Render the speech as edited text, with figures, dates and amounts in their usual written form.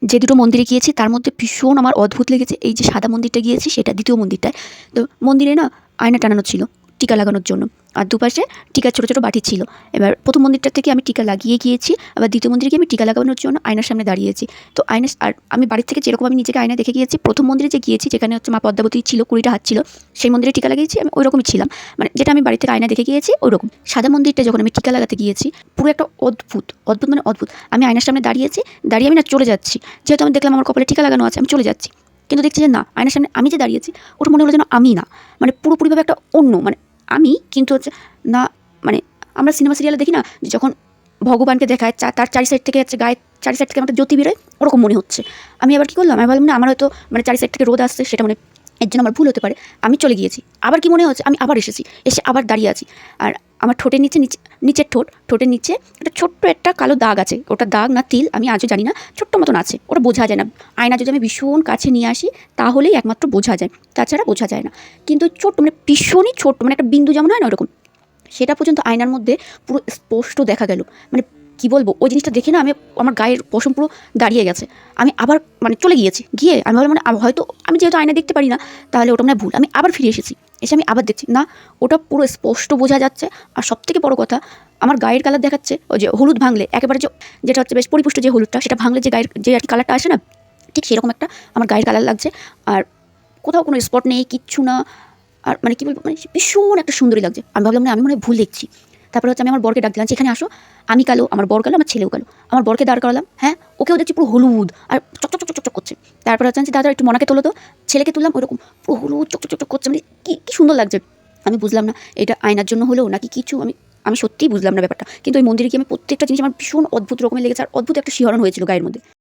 যে দুটো মন্দিরে গিয়েছি তার মধ্যে ভীষণ আমার অদ্ভুত লেগেছে এই যে সাদা মন্দিরটা গিয়েছি সেটা, দ্বিতীয় মন্দিরটায়। তো মন্দিরে না আয়না টানানো ছিল টিকা লাগানোর জন্য, আর দুপাশে টিকার ছোটো ছোটো বাটি ছিল। এবার প্রথম মন্দিরটা থেকে আমি টিকা লাগিয়ে গিয়েছি, আবার দ্বিতীয় মন্দিরে গিয়ে আমি টিকা লাগানোর জন্য আয়নার সামনে দাঁড়িয়েছি। তো আর আমি বাড়ির থেকে যেরকম আমি নিজেকে আয়না দেখে গিয়েছি, প্রথম মন্দিরে যে গিয়েছি যেখানে হচ্ছে মা পদ্মাবতী ছিল, 20টা হাত ছিল, সেই মন্দিরে টিকা লাগিয়েছি আমি, ওইরকমই ছিলাম, মানে যেটা আমি বাড়ি থেকে আয়না দেখে গিয়েছি ওইরকম। সাদা মন্দিরটা যখন আমি টিকা লাগাতে গিয়েছি, পুরো একটা অদ্ভুত অদ্ভুত মানে অদ্ভুত। আমি আয়নার সামনে দাঁড়িয়েছি, দাঁড়িয়ে আমি না চলে যাচ্ছি, যেহেতু আমি দেখলাম আমার কপালে টিকা লাগানো আছে, আমি চলে যাচ্ছি, কিন্তু দেখছি যে না, আয়নার সামনে আমি যে দাঁড়িয়েছি ওটা মনে হলো যেন আমি না, মানে পুরোপুরিভাবে একটা অন্য, মানে আমি কিন্তু হচ্ছে না। মানে আমরা সিনেমা সিরিয়ালে দেখি না যে যখন ভগবানকে দেখায় তার চারি সাইড থেকে হচ্ছে গায়ে চারি সাইড থেকে একটা জ্যোতি বেরোয়, ওরকম মনে হচ্ছে। আমি আবার কী করলাম, আমি ভাবলাম না আমার হয়তো মানে চারি সাইড থেকে রোদ আসছে, সেটা মানে এর জন্য আমার ভুল হতে পারে, আমি চলে গিয়েছি। আবার কি মনে হচ্ছে আমি আবার এসেছি, এসে আবার দাঁড়িয়ে আছি, আর আমার ঠোঁটের নিচের ঠোঁটের নিচে একটা ছোট্ট একটা কালো দাগ আছে, ওটা দাগ না তিল আমি আজও জানি না, ছোট্ট মতন আছে, ওটা বোঝা যায় না। আয়না যদি আমি ভীষণ কাছে নিয়ে আসি তাহলেই একমাত্র বোঝা যায়, তাছাড়া বোঝা যায় না। কিন্তু ছোট্ট মানে ভীষণই ছোট্ট, মানে একটা বিন্দু যেমন হয় না ওরকম, সেটা পর্যন্ত আয়নার মধ্যে পুরো স্পষ্ট দেখা গেল। মানে কী বলবো, ওই জিনিসটা দেখে না আমি, আমার গায়ের পশম পুরো দাঁড়িয়ে গেছে। আমি আবার মানে চলে গিয়েছি, গিয়ে আমি ভাবলাম মানে হয়তো আমি যেহেতু আয়না দেখতে পারি না, তাহলে ওটা মানে ভুল। আমি আবার ফিরে এসেছি, এসে আমি আবার দেখছি না, ওটা পুরো স্পষ্ট বোঝা যাচ্ছে। আর সবথেকে বড় কথা, আমার গায়ের কালার দেখাচ্ছে ওই যে হলুদ ভাঙলে একেবারে যেটা হচ্ছে বেশ পরিপুষ্ট যে হলুদটা, সেটা ভাঙলে যে গায়ের যে আর কি কালারটা আসে না, ঠিক সেরকম একটা আমার গায়ের কালার লাগছে। আর কোথাও কোনো স্পট নেই, কিচ্ছু না। আর মানে কী বলবো, মানে ভীষণ একটা সুন্দরী লাগছে। আমি ভাবলাম না আমি মনে হয় ভুল দেখছি। তারপরে হচ্ছে আমি আমার বরকে ডাক দিলাম, এখানে আসো, আমি কালো, আমার বর কালো, আমার ছেলেও কালো। আমার বরকে দাঁড় করালাম, হ্যাঁ, ওকেও দেখছি পুরো হলুদ আর চকচক চকচক চকচক করছে। তারপরে হচ্ছে দাদা একটু মনাকে তোলো তো, ছেলেকে তুললাম, ওরকম পুরো হলুদ চকচক চকচক করছে, মানে কী সুন্দর লাগছে। আমি বুঝলাম না এটা আয়নার জন্য হলো নাকি কিছু, আমি সত্যিই বুঝলাম না ব্যাপারটা। কিন্তু ওই মন্দিরে গিয়ে আমি প্রত্যেকটা জিনিস আমার ভীষণ অদ্ভুত রকমের লেগেছে, আর অদ্ভুত একটা শিহরণ হয়েছিল গায়ের মধ্যে।